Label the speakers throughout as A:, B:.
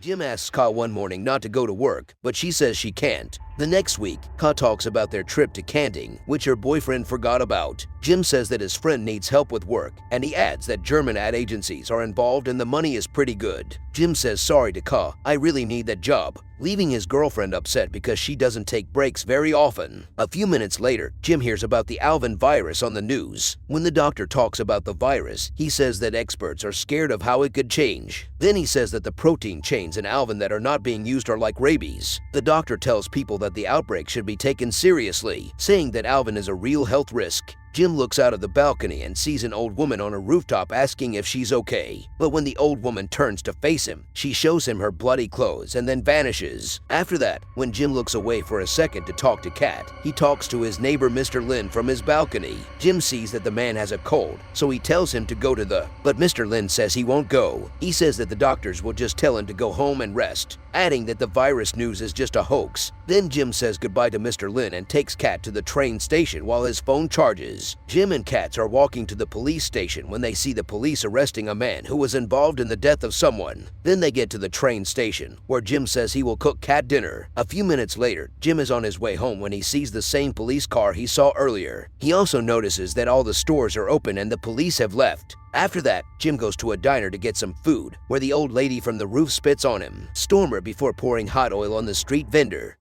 A: Jim asks Ka one morning not to go to work, but she says she can't. The next week, Ka talks about their trip to Canting, which her boyfriend forgot about. Jim says that his friend needs help with work, and he adds that German ad agencies are involved and the money is pretty good. Jim says sorry to Ka, I really need that job, leaving his girlfriend upset because she doesn't take breaks very often. A few minutes later, Jim hears about the Alvin virus on the news. When the doctor talks about the virus, he says that experts are scared of how it could change. Then he says that the protein chains in Alvin that are not being used are like rabies. The doctor tells people that the outbreak should be taken seriously, saying that Alvin is a real health risk. Jim looks out of the balcony and sees an old woman on a rooftop asking if she's okay. But when the old woman turns to face him, she shows him her bloody clothes and then vanishes. After that, when Jim looks away for a second to talk to Kat, he talks to his neighbor Mr. Lin from his balcony. Jim sees that the man has a cold, so he tells him to go to the... But Mr. Lin says he won't go. He says that the doctors will just tell him to go home and rest, adding that the virus news is just a hoax. Then Jim says goodbye to Mr. Lin and takes Kat to the train station while his phone charges. Jim and Kat are walking to the police station when they see the police arresting a man who was involved in the death of someone. Then they get to the train station, where Jim says he will cook Kat dinner. A few minutes later, Jim is on his way home when he sees the same police car he saw earlier. He also notices that all the stores are open and the police have left. After that, Jim goes to a diner to get some food, where the old lady from the roof spits on him, Stormer before pouring hot oil on the street vendor.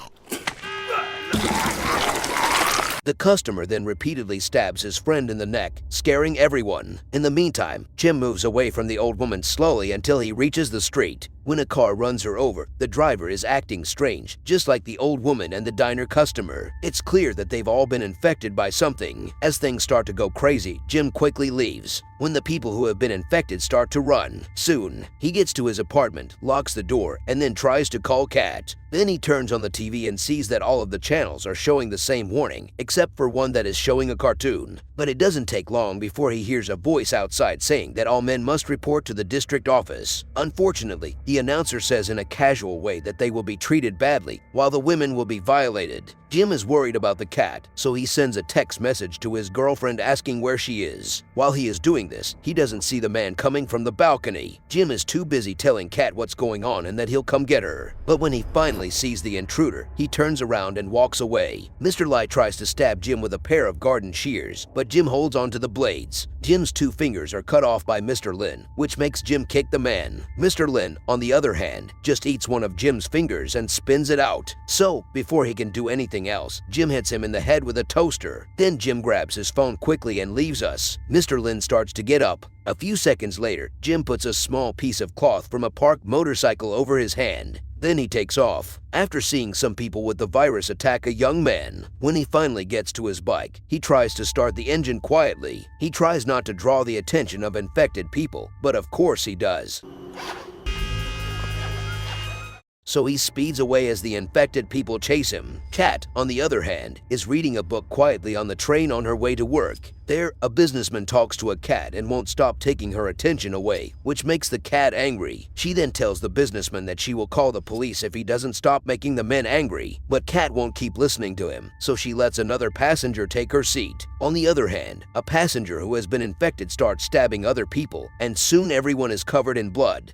A: The customer then repeatedly stabs his friend in the neck, scaring everyone. In the meantime, Jim moves away from the old woman slowly until he reaches the street. When a car runs her over, the driver is acting strange, just like the old woman and the diner customer. It's clear that they've all been infected by something. As things start to go crazy, Jim quickly leaves. When the people who have been infected start to run, soon, he gets to his apartment, locks the door, and then tries to call Kat. Then he turns on the TV and sees that all of the channels are showing the same warning, except for one that is showing a cartoon. But it doesn't take long before he hears a voice outside saying that all men must report to the district office. Unfortunately, the announcer says in a casual way that they will be treated badly, while the women will be violated. Jim is worried about the cat, so he sends a text message to his girlfriend asking where she is. While he is doing this, he doesn't see the man coming from the balcony. Jim is too busy telling Kat what's going on and that he'll come get her. But when he finally sees the intruder, he turns around and walks away. Mr. Lai tries to stab Jim with a pair of garden shears, but Jim holds onto the blades. Jim's 2 fingers are cut off by Mr. Lin, which makes Jim kick the man. Mr. Lin, on the other hand, just eats one of Jim's fingers and spins it out. So, before he can do anything else, Jim hits him in the head with a toaster. Then Jim grabs his phone quickly and leaves us. Mr. Lin starts to get up. A few seconds later, Jim puts a small piece of cloth from a parked motorcycle over his hand. Then he takes off, after seeing some people with the virus attack a young man. When he finally gets to his bike, he tries to start the engine quietly. He tries not to draw the attention of infected people, but of course he does. So he speeds away as the infected people chase him. Kat, on the other hand, is reading a book quietly on the train on her way to work. There, a businessman talks to a cat and won't stop taking her attention away, which makes the cat angry. She then tells the businessman that she will call the police if he doesn't stop making the men angry. But Kat won't keep listening to him, so she lets another passenger take her seat. On the other hand, a passenger who has been infected starts stabbing other people, and soon everyone is covered in blood.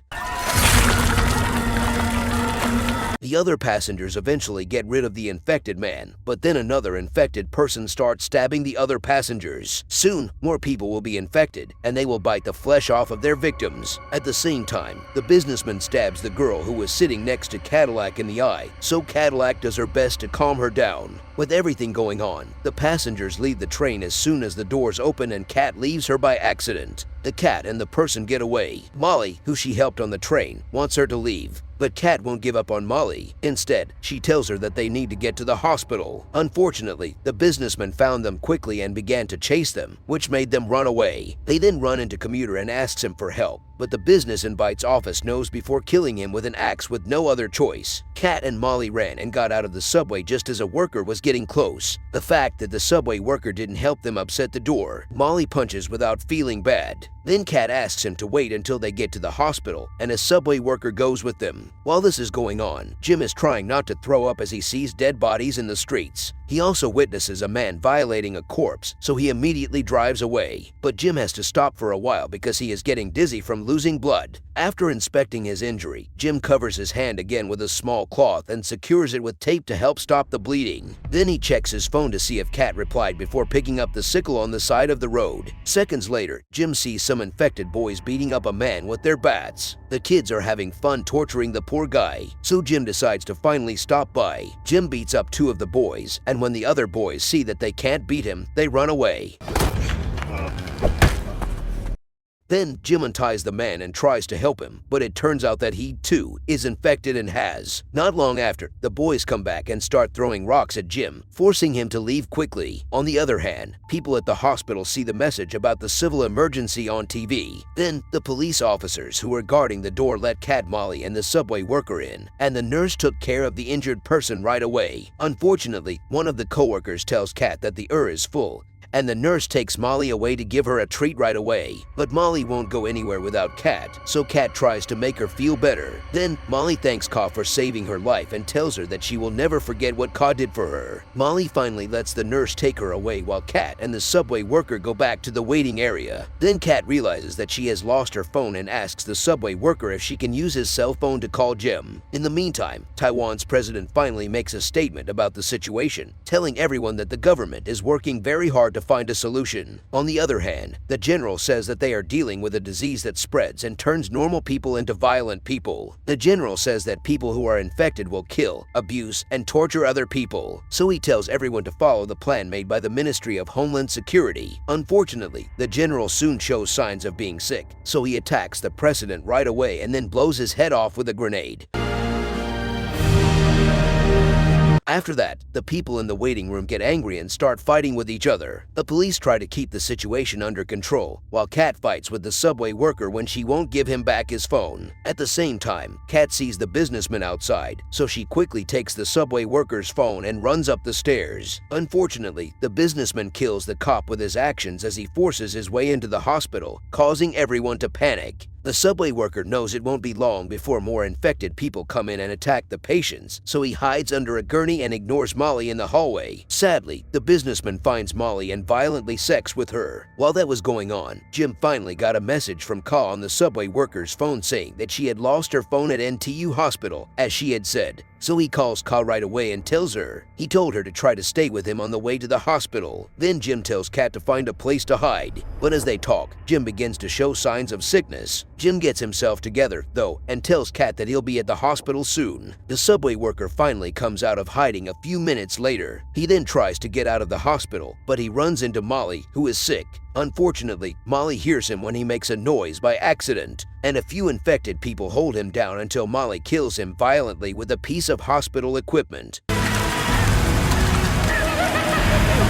A: The other passengers eventually get rid of the infected man, but then another infected person starts stabbing the other passengers. Soon, more people will be infected, and they will bite the flesh off of their victims. At the same time, the businessman stabs the girl who was sitting next to Cadillac in the eye, so Cadillac does her best to calm her down. With everything going on, the passengers leave the train as soon as the doors open and Kat leaves her by accident. The cat and the person get away. Molly, who she helped on the train, wants her to leave. But Kat won't give up on Molly. Instead, she tells her that they need to get to the hospital. Unfortunately, the businessman found them quickly and began to chase them, which made them run away. They then run into Commuter and asks him for help, but the business invites office knows before killing him with an axe with no other choice. Kat and Molly ran and got out of the subway just as a worker was getting close. The fact that the subway worker didn't help them upset the door. Molly punches without feeling bad. Then Kat asks him to wait until they get to the hospital, and a subway worker goes with them. While this is going on, Jim is trying not to throw up as he sees dead bodies in the streets. He also witnesses a man violating a corpse, so he immediately drives away. But Jim has to stop for a while because he is getting dizzy from losing blood. After inspecting his injury, Jim covers his hand again with a small cloth and secures it with tape to help stop the bleeding. Then he checks his phone to see if Kat replied before picking up the sickle on the side of the road. Seconds later, Jim sees some infected boys beating up a man with their bats. The kids are having fun torturing the poor guy, so Jim decides to finally stop by. Jim beats up 2 of the boys, and when the other boys see that they can't beat him, they run away. Then Jim unties the man and tries to help him, but it turns out that he, too, is infected and has. Not long after, the boys come back and start throwing rocks at Jim, forcing him to leave quickly. On the other hand, people at the hospital see the message about the civil emergency on TV. Then, the police officers who were guarding the door let Kat, Molly, and the subway worker in, and the nurse took care of the injured person right away. Unfortunately, one of the coworkers tells Kat that the is full, and the nurse takes Molly away to give her a treat right away. But Molly won't go anywhere without Kat, so Kat tries to make her feel better. Then Molly thanks Ka for saving her life and tells her that she will never forget what Ka did for her. Molly finally lets the nurse take her away while Kat and the subway worker go back to the waiting area. Then Kat realizes that she has lost her phone and asks the subway worker if she can use his cell phone to call Jim. In the meantime, Taiwan's president finally makes a statement about the situation, telling everyone that the government is working very hard to find a solution. On the other hand, the general says that they are dealing with a disease that spreads and turns normal people into violent people. The general says that people who are infected will kill, abuse, and torture other people, so he tells everyone to follow the plan made by the Ministry of Homeland Security. Unfortunately, the general soon shows signs of being sick, so he attacks the president right away and then blows his head off with a grenade. After that, the people in the waiting room get angry and start fighting with each other. The police try to keep the situation under control, while Kat fights with the subway worker when she won't give him back his phone. At the same time, Kat sees the businessman outside, so she quickly takes the subway worker's phone and runs up the stairs. Unfortunately, the businessman kills the cop with his actions as he forces his way into the hospital, causing everyone to panic. The subway worker knows it won't be long before more infected people come in and attack the patients, so he hides under a gurney and ignores Molly in the hallway. Sadly, the businessman finds Molly and violently sex with her. While that was going on, Jim finally got a message from Ka on the subway worker's phone saying that she had lost her phone at NTU Hospital, as she had said. So he calls Ka right away and tells her he told her to try to stay with him on the way to the hospital. Then Jim tells Kat to find a place to hide. But as they talk, Jim begins to show signs of sickness. Jim gets himself together, though, and tells Kat that he'll be at the hospital soon. The subway worker finally comes out of hiding a few minutes later. He then tries to get out of the hospital, but he runs into Molly, who is sick. Unfortunately, Molly hears him when he makes a noise by accident, and a few infected people hold him down until Molly kills him violently with a piece of hospital equipment.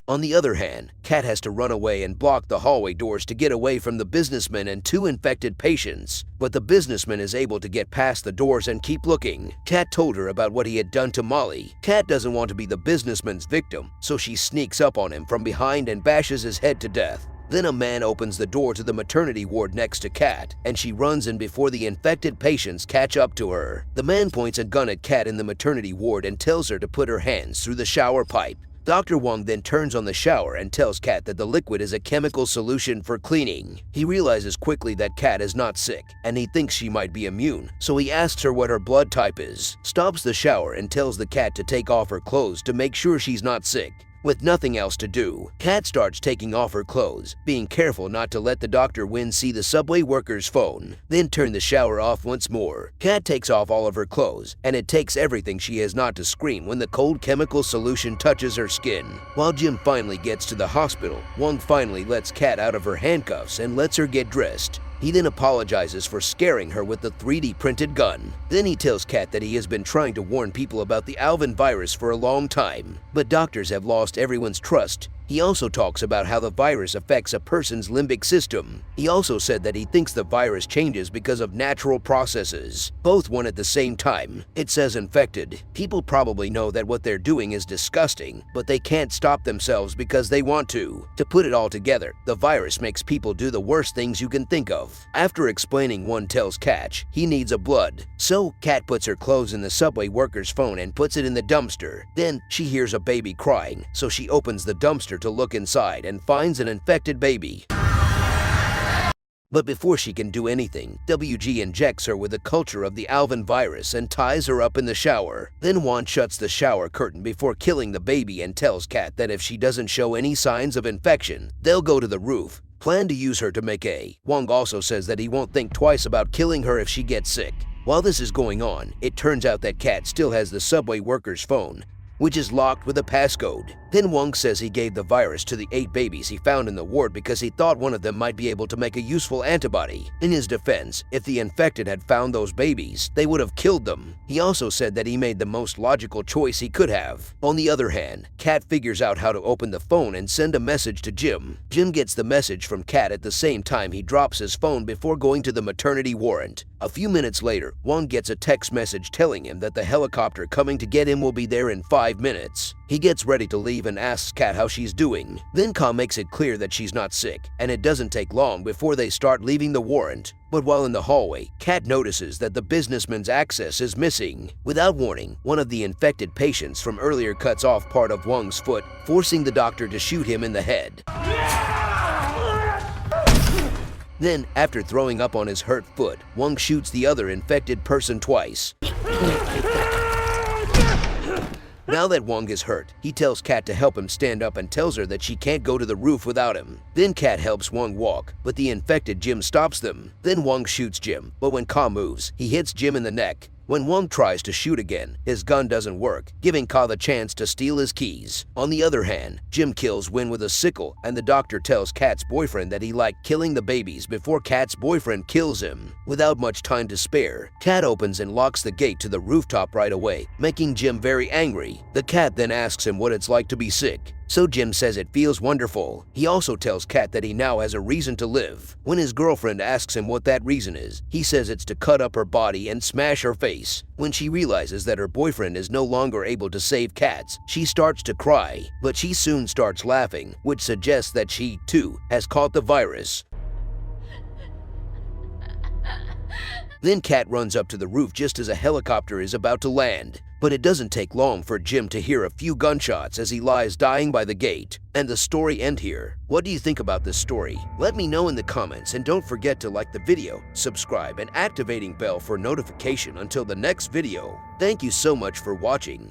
A: On the other hand, Kat has to run away and block the hallway doors to get away from the businessman and 2 infected patients. But the businessman is able to get past the doors and keep looking. Kat told her about what he had done to Molly. Kat doesn't want to be the businessman's victim, so she sneaks up on him from behind and bashes his head to death. Then a man opens the door to the maternity ward next to Kat, and she runs in before the infected patients catch up to her. The man points a gun at Kat in the maternity ward and tells her to put her hands through the shower pipe. Dr. Wang then turns on the shower and tells Kat that the liquid is a chemical solution for cleaning. He realizes quickly that Kat is not sick, and he thinks she might be immune, so he asks her what her blood type is, stops the shower, and tells the cat to take off her clothes to make sure she's not sick. With nothing else to do, Kat starts taking off her clothes, being careful not to let the Dr. Win see the subway worker's phone, then turn the shower off once more. Kat takes off all of her clothes, and it takes everything she has not to scream when the cold chemical solution touches her skin. While Jim finally gets to the hospital, Wang finally lets Kat out of her handcuffs and lets her get dressed. He then apologizes for scaring her with the 3D printed gun. Then he tells Kat that he has been trying to warn people about the Alvin virus for a long time, but doctors have lost everyone's trust. He also talks about how the virus affects a person's limbic system. He also said that he thinks the virus changes because of natural processes, both one at the same time. It says infected. People probably know that what they're doing is disgusting, but they can't stop themselves because they want to. To put it all together, the virus makes people do the worst things you can think of. After explaining, one tells Kat he needs a blood. So Kat puts her clothes in the subway worker's phone and puts it in the dumpster. Then she hears a baby crying, so she opens the dumpster to look inside and finds an infected baby. But before she can do anything, WG injects her with the culture of the Alvin virus and ties her up in the shower. Then Wong shuts the shower curtain before killing the baby and tells Kat that if she doesn't show any signs of infection, they'll go to the roof. Plan to use her to make A. Wong also says that he won't think twice about killing her if she gets sick. While this is going on, it turns out that Kat still has the subway worker's phone, which is locked with a passcode. Then Wong says he gave the virus to the 8 babies he found in the ward because he thought one of them might be able to make a useful antibody. In his defense, if the infected had found those babies, they would have killed them. He also said that he made the most logical choice he could have. On the other hand, Kat figures out how to open the phone and send a message to Jim. Jim gets the message from Kat at the same time he drops his phone before going to the maternity warrant. A few minutes later, Wong gets a text message telling him that the helicopter coming to get him will be there in 5 minutes. He gets ready to leave and asks Kat how she's doing. Then Ka makes it clear that she's not sick, and it doesn't take long before they start leaving the warrant. But while in the hallway, Kat notices that the businessman's access is missing. Without warning, one of the infected patients from earlier cuts off part of Wong's foot, forcing the doctor to shoot him in the head. Then, after throwing up on his hurt foot, Wong shoots the other infected person twice. Now that Wong is hurt, he tells Kat to help him stand up and tells her that she can't go to the roof without him. Then Kat helps Wong walk, but the infected Jim stops them. Then Wong shoots Jim, but when Ka moves, he hits Jim in the neck. When Wong tries to shoot again, his gun doesn't work, giving Ka the chance to steal his keys. On the other hand, Jim kills Win with a sickle, and the doctor tells Kat's boyfriend that he liked killing the babies before Kat's boyfriend kills him. Without much time to spare, Kat opens and locks the gate to the rooftop right away, making Jim very angry. The cat then asks him what it's like to be sick. So Jim says it feels wonderful. He also tells Kat that he now has a reason to live. When his girlfriend asks him what that reason is, he says it's to cut up her body and smash her face. When she realizes that her boyfriend is no longer able to save Kat, she starts to cry, but she soon starts laughing, which suggests that she, too, has caught the virus. Then Kat runs up to the roof just as a helicopter is about to land. But it doesn't take long for Jim to hear a few gunshots as he lies dying by the gate. And the story ends here. What do you think about this story? Let me know in the comments, and don't forget to like the video, subscribe, and activating bell for notification until the next video. Thank you so much for watching.